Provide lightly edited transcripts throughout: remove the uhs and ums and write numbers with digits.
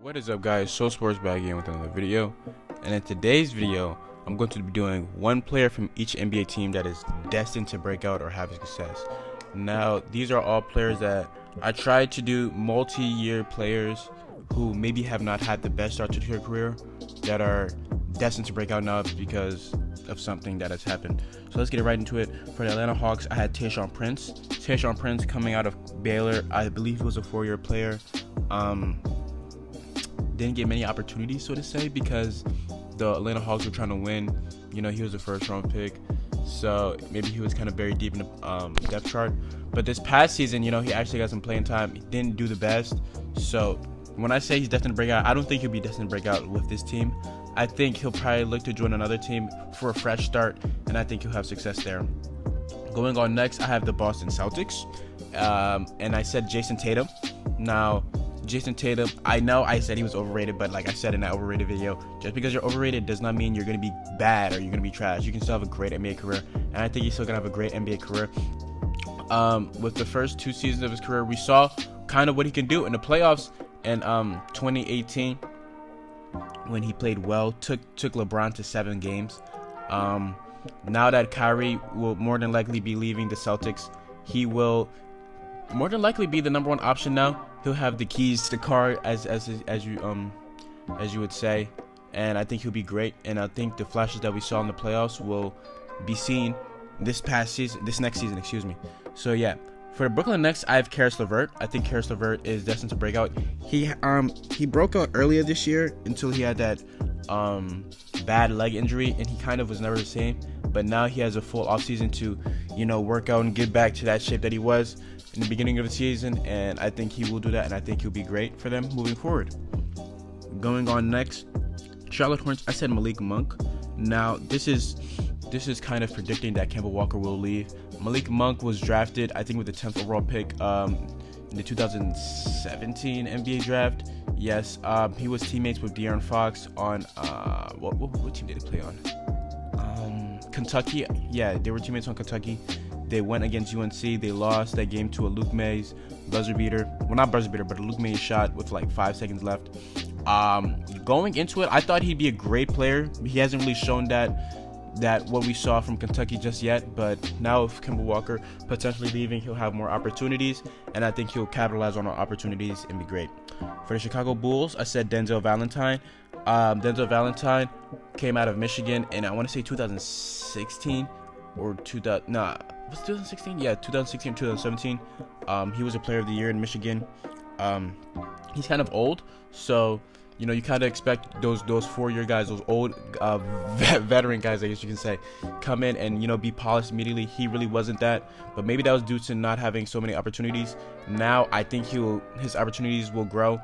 What is up, guys? Sports back again with another video, and in today's video I'm going to be doing one player from each NBA team that is destined to break out or have success. Now these are all players that I tried to do, multi-year players who maybe have not had the best start to their career, that are destined to break out now because of something that has happened. So let's get right into it. For the Atlanta Hawks, I had Tayshaun Prince coming out of Baylor. I believe he was a 4-year player. Didn't get many opportunities, so to say, because the Atlanta Hawks were trying to win. You know, he was a first-round pick, so maybe he was kind of very deep in the depth chart. But this past season, you know, he actually got some playing time. He didn't do the best. So when I say he's destined to break out, I don't think he'll be destined to break out with this team. I think he'll probably look to join another team for a fresh start, and I think he'll have success there. Going on next, I have the Boston Celtics, and I said Jason Tatum. Now, Jason Tatum, I know I said he was overrated, but like I said in that overrated video, just because you're overrated does not mean you're going to be bad or you're going to be trash. You can still have a great NBA career, and I think he's still going to have a great NBA career. With the first 2 seasons of his career, we saw kind of what he can do in the playoffs in 2018 when he played well, took LeBron to 7 games. Now that Kyrie will more than likely be leaving the Celtics, he will more than likely be the number 1 option now. He'll have the keys to the car, as you would say, and I think he'll be great. And I think the flashes that we saw in the playoffs will be seen this next season, excuse me. So yeah, for the Brooklyn Nets, I have Karis LeVert. I think Karis LeVert is destined to break out. He broke out earlier this year until he had that bad leg injury, and he kind of was never the same. But now he has a full offseason to, you know, work out and get back to that shape that he was in the beginning of the season, and I think he will do that, and I think he'll be great for them moving forward. Going on next, Charlotte Hornets, I said Malik Monk. Now this is kind of predicting that Kemba Walker will leave. Malik Monk was drafted, I think, with the 10th overall pick in the 2017 NBA draft. Yes, he was teammates with De'Aaron Fox on what team did they play on? Kentucky. Yeah, they were teammates on Kentucky. They went against UNC. They lost that game to a Luke Mays buzzer beater. Well, not buzzer beater, but a Luke Mays shot with like 5 seconds left. Going into it, I thought he'd be a great player. He hasn't really shown that what we saw from Kentucky just yet. But now with Kemba Walker potentially leaving, he'll have more opportunities, and I think he'll capitalize on our opportunities and be great. For the Chicago Bulls, I said Denzel Valentine. Denzel Valentine came out of Michigan, and I want to say 2016 or 2000. Nah, was it 2016? Yeah, 2016, 2017. He was a player of the year in Michigan. He's kind of old, so you know you kind of expect those 4-year guys, those old veteran guys, I guess you can say, come in and, you know, be polished immediately. He really wasn't that, but maybe that was due to not having so many opportunities. Now I think his opportunities will grow,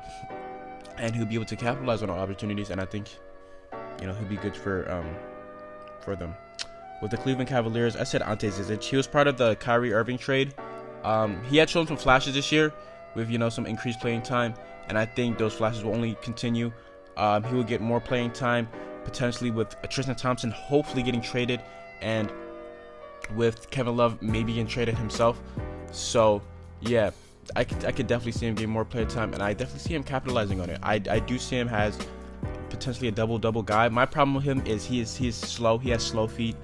and he'll be able to capitalize on our opportunities, and I think, you know, he'll be good for them. With the Cleveland Cavaliers, I said Ante Zizic. He was part of the Kyrie Irving trade. He had shown some flashes this year with, you know, some increased playing time, and I think those flashes will only continue. He will get more playing time, potentially with Tristan Thompson hopefully getting traded, and with Kevin Love maybe getting traded himself. So yeah, I could definitely see him getting more playing time, and I definitely see him capitalizing on it. I do see him as potentially a double guy. My problem with him is he is slow. He has slow feet,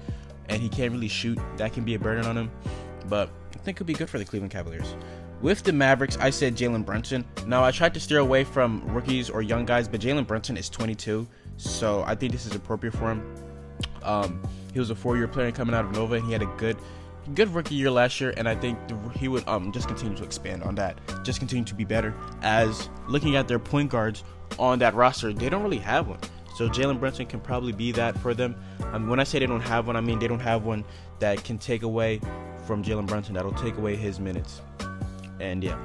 and he can't really shoot. That can be a burden on him, but I think it'll be good for the Cleveland Cavaliers. With the Mavericks, I said Jalen Brunson. Now, I tried to steer away from rookies or young guys, but Jalen Brunson is 22, so I think this is appropriate for him. He was a 4-year player coming out of Nova, and he had a good rookie year last year, and I think he would just continue to expand on that, just continue to be better. As looking at their point guards on that roster, they don't really have one. So Jalen Brunson can probably be that for them. When I say they don't have one, I mean they don't have one that can take away from Jalen Brunson, that'll take away his minutes. And yeah,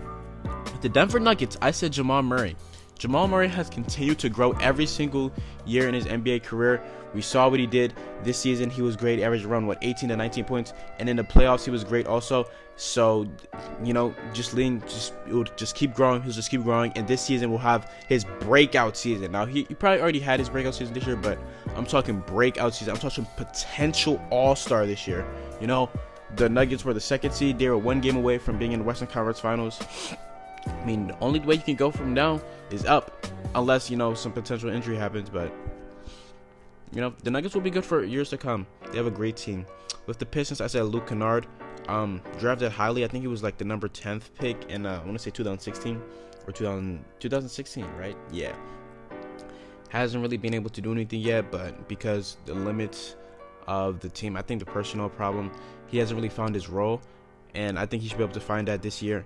with the Denver Nuggets, I said Jamal Murray. Jamal Murray has continued to grow every single year in his NBA career. We saw what he did this season. He was great, averaged around 18 to 19 points, and in the playoffs he was great also. So, you know, it'll just keep growing. He'll just keep growing, and this season will have his breakout season. Now he probably already had his breakout season this year, but I'm talking breakout season. I'm talking potential all-star this year. You know, the Nuggets were the 2nd seed. They were 1 game away from being in the Western Conference Finals. I mean, the only way you can go from down is up. unless, you know, some potential injury happens. But, you know, the Nuggets will be good for years to come. They have a great team. With the Pistons, I said Luke Kennard, drafted highly. I think he was like the number 10th pick in, I want to say 2016 or 2016, right? Yeah. Hasn't really been able to do anything yet, but because the limits of the team, I think the personnel problem, he hasn't really found his role, and I think he should be able to find that this year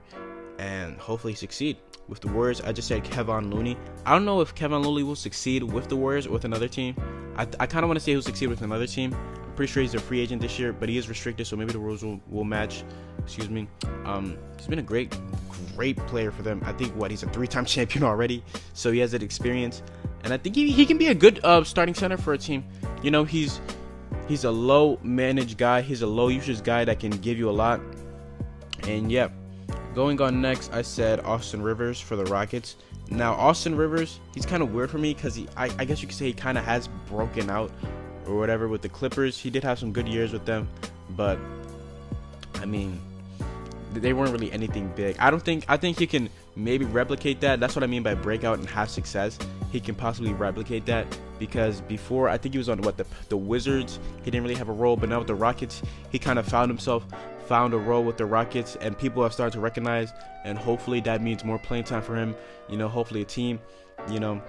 and hopefully succeed. With the Warriors, I just said Kevon Looney. I don't know if Kevon Looney will succeed with the Warriors or with another team. I kind of want to say he'll succeed with another team. I'm pretty sure he's a free agent this year, but he is restricted, so maybe the rules will match. Excuse me. He's been a great player for them. I think he's a 3-time champion already, so he has that experience, and I think he can be a good starting center for a team. You know, he's a low managed guy. He's a low usage guy that can give you a lot. And yeah, going on next, I said Austin Rivers for the Rockets. Now, Austin Rivers, he's kind of weird for me because I guess you could say he kind of has broken out or whatever with the Clippers. He did have some good years with them, but I mean, they weren't really anything big. I think he can maybe replicate that. That's what I mean by breakout and have success. He can possibly replicate that, because before, I think he was on the Wizards. He didn't really have a role, but now with the Rockets, he kind of found a role with the Rockets, and people have started to recognize, and hopefully that means more playing time for him. You know, hopefully a team, you know,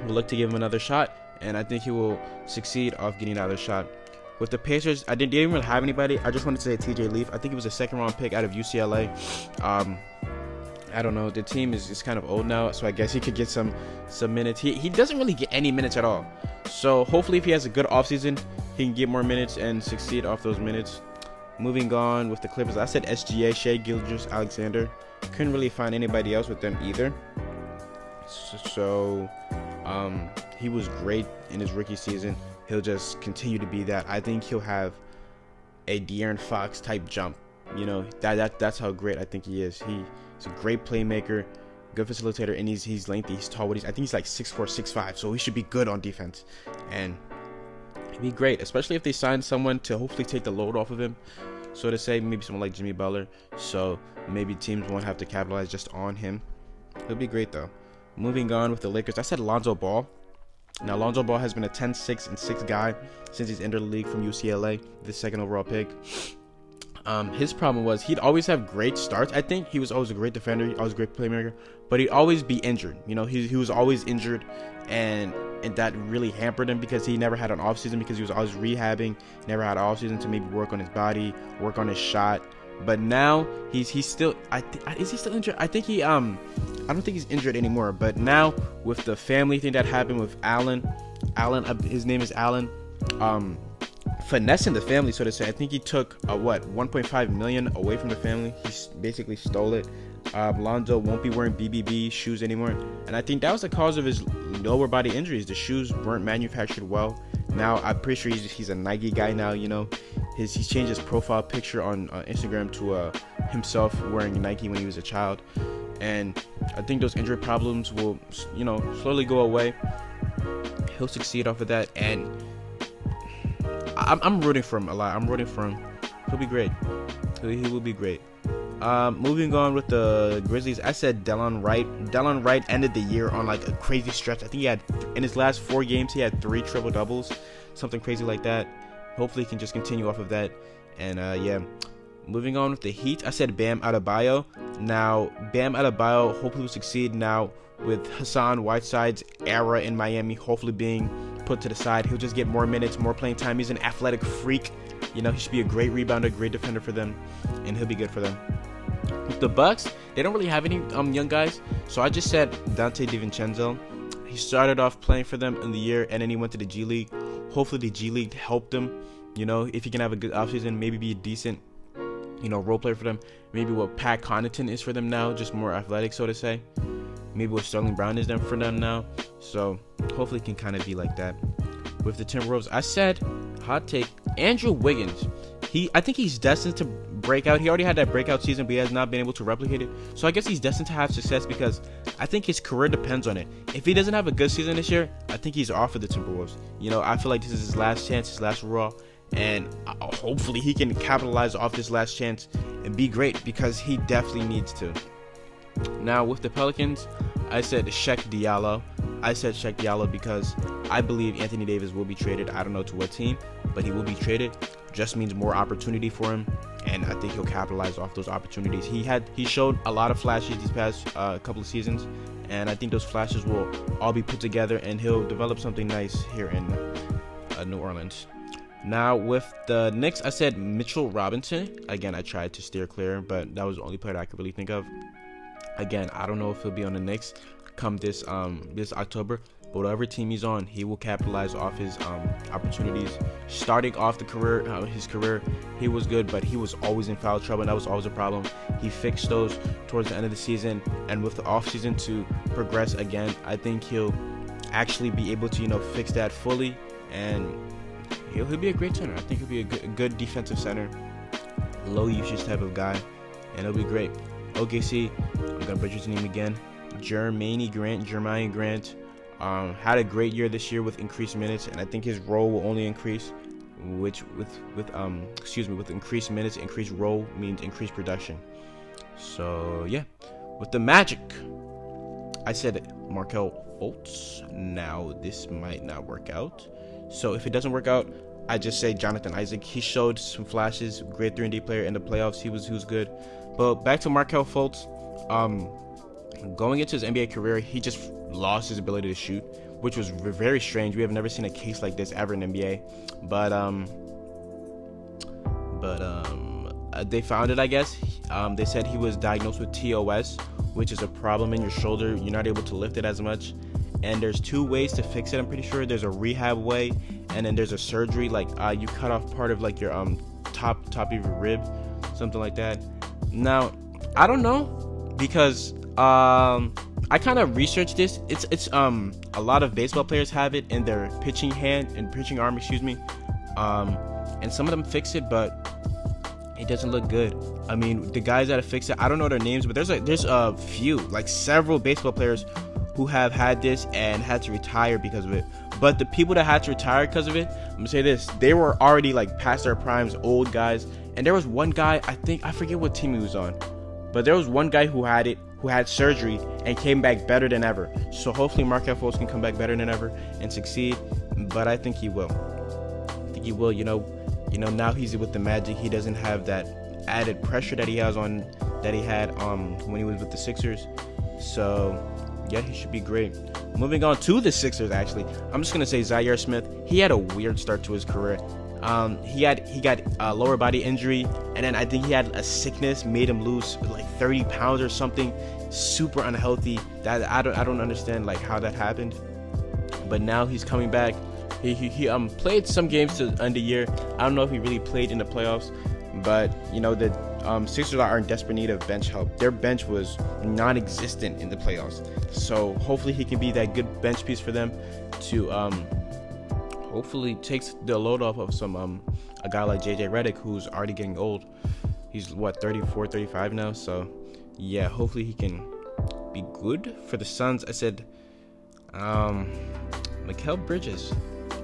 will look to give him another shot, and I think he will succeed off getting another shot. With the Pacers, they didn't really have anybody. I just wanted to say TJ Leaf. I think he was a 2nd-round pick out of UCLA. I don't know. The team is kind of old now, so I guess he could get some minutes. He doesn't really get any minutes at all. So hopefully if he has a good offseason, he can get more minutes and succeed off those minutes. Moving on with the Clippers, I said SGA, Shai Gilgeous-Alexander. Couldn't really find anybody else with them either. So he was great in his rookie season. He'll just continue to be that. I think he'll have a De'Aaron Fox type jump. You know, that's how great I think he is. He's a great playmaker, good facilitator, and he's lengthy, he's tall. I think he's like 6'4", 6'5", so he should be good on defense. And he'd be great, especially if they sign someone to hopefully take the load off of him, so to say, maybe someone like Jimmy Butler. So maybe teams won't have to capitalize just on him. He'll be great though. Moving on with the Lakers, I said Lonzo Ball. Now, Lonzo Ball has been a 10, 6, and 6 guy since he's entered the league from UCLA, the 2nd overall pick. His problem was he'd always have great starts. I think he was always a great defender, always a great playmaker, but he'd always be injured. You know, he was always injured, and that really hampered him because he never had an offseason, because he was always rehabbing, never had an offseason to maybe work on his body, work on his shot. But now he's still, is he still injured? I think I don't think he's injured anymore. But now with the family thing that happened with Allen, his name is Allen, finessing the family, so to say. I think he took $1.5 million away from the family. He basically stole it. Lonzo won't be wearing BBB shoes anymore, and I think that was the cause of his lower body injuries. The shoes weren't manufactured well. Now I'm pretty sure he's a Nike guy now. You know, he's changed his profile picture on Instagram to himself wearing Nike when he was a child, and I think those injury problems will, you know, slowly go away. He'll succeed off of that, and I'm rooting for him a lot. I'm rooting for him. He'll be great. He will be great. Moving on with the Grizzlies, I said Delon Wright. Delon Wright ended the year on like a crazy stretch. I think he had, in his last 4 games, he had 3 triple doubles, something crazy like that. Hopefully he can just continue off of that. And yeah, moving on with the Heat, I said Bam Adebayo. Now Bam Adebayo hopefully will succeed now with Hassan Whiteside's era in Miami hopefully being put to the side. He'll just get more minutes, more playing time. He's an athletic freak. You know, he should be a great rebounder, great defender for them, and he'll be good for them. With the Bucks, they don't really have any young guys, so I just said Dante DiVincenzo. He started off playing for them in the year, and then he went to the G League. Hopefully the G League helped him. You know, if he can have a good offseason, maybe be a decent, you know, role player for them. Maybe what Pat Connaughton is for them now, just more athletic, so to say. Maybe what Sterling Brown is for them now. So hopefully it can kind of be like that. With the Timberwolves, I said, hot take, Andrew Wiggins. I think he's destined to break out. He already had that breakout season, but he has not been able to replicate it. So I guess he's destined to have success because I think his career depends on it. If he doesn't have a good season this year, I think he's off of the Timberwolves. You know, I feel like this is his last chance, his last hurrah, and hopefully he can capitalize off this last chance and be great because he definitely needs to. Now with the Pelicans, I said Shaq Diallo. I said Sheck Diallo because I believe Anthony Davis will be traded. I don't know to what team, but he will be traded. Just means more opportunity for him, and I think he'll capitalize off those opportunities. He showed a lot of flashes these past couple of seasons, and I think those flashes will all be put together, and he'll develop something nice here in New Orleans. Now with the Knicks, I said Mitchell Robinson. Again, I tried to steer clear, but that was the only player that I could really think of. Again, I don't know if he'll be on the Knicks come this October, but whatever team he's on, he will capitalize off his opportunities. Starting off his career, he was good, but he was always in foul trouble, and that was always a problem. He fixed those towards the end of the season, and with the offseason to progress again, I think he'll actually be able to fix that fully, and he'll be a great center. I think he'll be a good defensive center, low usage type of guy, and it'll be great. OKC, I'm gonna butcher his name again. Jermaine Grant had a great year this year with increased minutes, and I think his role will only increase. With increased minutes, increased role means increased production. So yeah, with the Magic, I said Markelle Fultz. Now this might not work out. So if it doesn't work out, I just say Jonathan Isaac. He showed some flashes, great 3-and-D player in the playoffs. He was good. But back to Markelle Fultz. Going into his NBA career, he just lost his ability to shoot, which was very strange. We have never seen a case like this ever in NBA. But they found it, I guess. They said he was diagnosed with TOS, which is a problem in your shoulder. You're not able to lift it as much. And there's 2 ways to fix it, I'm pretty sure. There's a rehab way, and then there's a surgery, like you cut off part of like your top of your rib, something like that. Now, I don't know, because I kind of researched this. It's a lot of baseball players have it in their pitching arm, and some of them fix it, but it doesn't look good. I mean, the guys that have fixed it, I don't know their names, but there's a few, like several baseball players who have had this and had to retire because of it. But the people that had to retire because of it, I'm gonna say this, they were already like past their primes, old guys. And there was one guy, I forget what team he was on, but there was one guy who had surgery and came back better than ever. So hopefully Markelle Fultz can come back better than ever and succeed. But I think he will. Now he's with the Magic. He doesn't have that added pressure that he had when he was with the Sixers. So yeah, he should be great. Moving on to the Sixers, actually, I'm just gonna say Zaire Smith. He had a weird start to his career. He got a lower body injury, and then I think he had a sickness made him lose like 30 pounds or something, super unhealthy. That I don't understand like how that happened. But now he's coming back. He played some games to end the year. I don't know if he really played in the playoffs, but the Sixers are in desperate need of bench help. Their bench was non-existent in the playoffs, so hopefully he can be that good bench piece for them to hopefully takes the load off of a guy like JJ Redick, who's already getting old. He's 34, 35 now, so yeah, hopefully he can be good for the Suns. I said Mikal Bridges.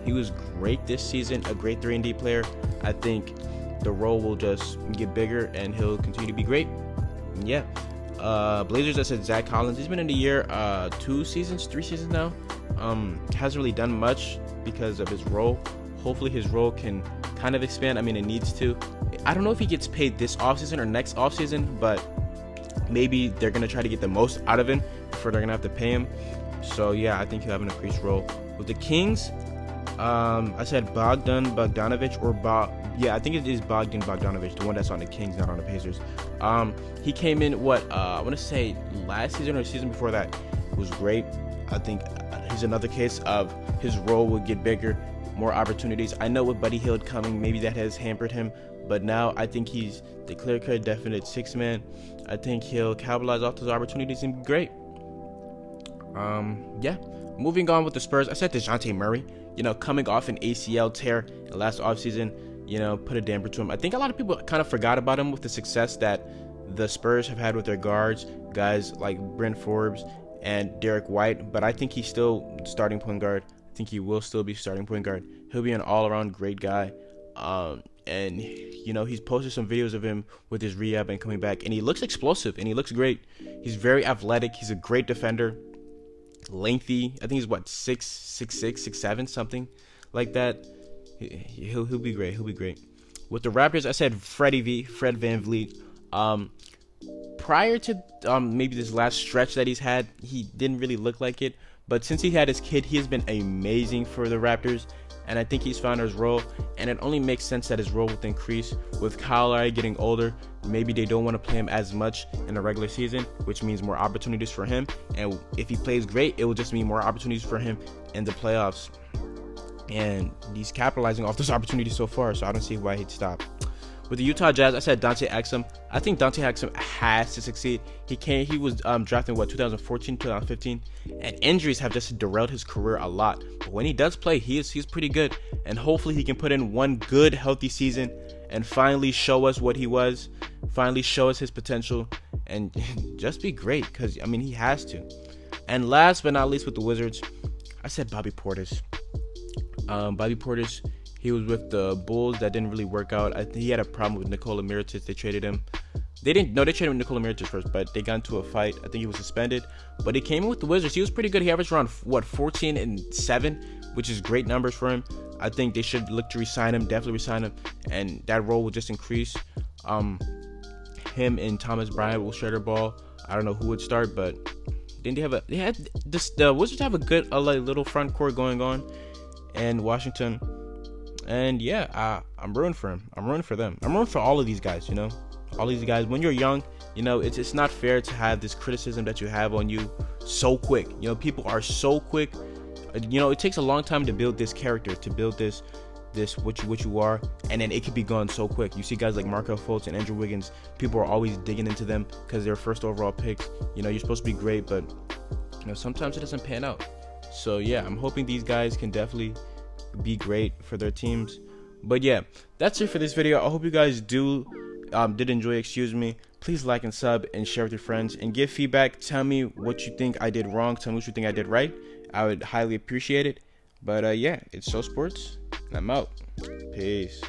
He was great this season, a great 3-and-D player. I think the role will just get bigger and he'll continue to be great. Yeah. Blazers, I said Zach Collins. He's been in the year 3 seasons now. Hasn't really done much because of his role. Hopefully his role can kind of expand. I mean, it needs to. I don't know if he gets paid this offseason or next offseason, but maybe they're going to try to get the most out of him before they're going to have to pay him. So yeah, I think he'll have an increased role. With the Kings, I said Bogdanovic I think it is Bogdanovic, the one that's on the Kings, not on the Pacers. He came in I want to say last season or the season before that. It was great. I think he's another case of his role will get bigger, more opportunities. I know with Buddy Hield coming, maybe that has hampered him, but now I think he's the clear-cut, definite 6-man. I think he'll capitalize off those opportunities and be great. Yeah. Moving on with the Spurs, I said DeJounte Murray, coming off an ACL tear last offseason, put a damper to him. I think a lot of people kind of forgot about him with the success that the Spurs have had with their guards, guys like Brent Forbes and Derek White, but I think he's still starting point guard. I think he will still be starting point guard. He'll be an all-around great guy. And, he's posted some videos of him with his rehab and coming back, and he looks explosive, and he looks great. He's very athletic. He's a great defender. lengthy. I think he's what 6'6", 6'7", something like that. He'll be great. He'll be great. With the Raptors, I said Fred VanVleet. Prior to maybe this last stretch that he's had, he didn't really look like it. But since he had his kid, he has been amazing for the Raptors. And I think he's found his role. And it only makes sense that his role would increase with Kyle Lowry getting older. Maybe they don't want to play him as much in the regular season, which means more opportunities for him. And if he plays great, it will just mean more opportunities for him in the playoffs. And he's capitalizing off those opportunities so far, so I don't see why he'd stop. With the Utah Jazz, I said Dante Exum. I think Dante Exum has to succeed. He was drafted in 2014, 2015, and injuries have just derailed his career a lot. But when he does play, he's pretty good, and hopefully he can put in one good, healthy season and finally show us what he was, finally show us his potential, and just be great. Because I mean, he has to. And last but not least, with the Wizards, I said Bobby Portis. Bobby Portis. He was with the Bulls. That didn't really work out. He had a problem with Nikola Mirotic. They traded him. They traded him with Nikola Mirotic first, but they got into a fight. I think he was suspended. But he came in with the Wizards. He was pretty good. He averaged around, 14 and 7, which is great numbers for him. I think they should look to resign him, definitely resign him. And that role will just increase. Him and Thomas Bryant will share the ball. I don't know who would start, but the Wizards have a good little front court going on in Washington. And yeah, I'm rooting for him. I'm rooting for them. I'm rooting for all of these guys, all these guys. When you're young, it's not fair to have this criticism that you have on you so quick. People are so quick. It takes a long time to build this character, to build this what you are, and then it could be gone so quick. You see guys like Markelle Fultz and Andrew Wiggins. People are always digging into them because they're first overall picks. You're supposed to be great, but sometimes it doesn't pan out. So yeah, I'm hoping these guys can definitely be great for their teams. But yeah, that's it for this video. I hope you guys did enjoy. Please like and sub and share with your friends and give feedback. Tell me what you think I did wrong. Tell me what you think I did right. I would highly appreciate it. But yeah, it's So Sports, and I'm out. Peace.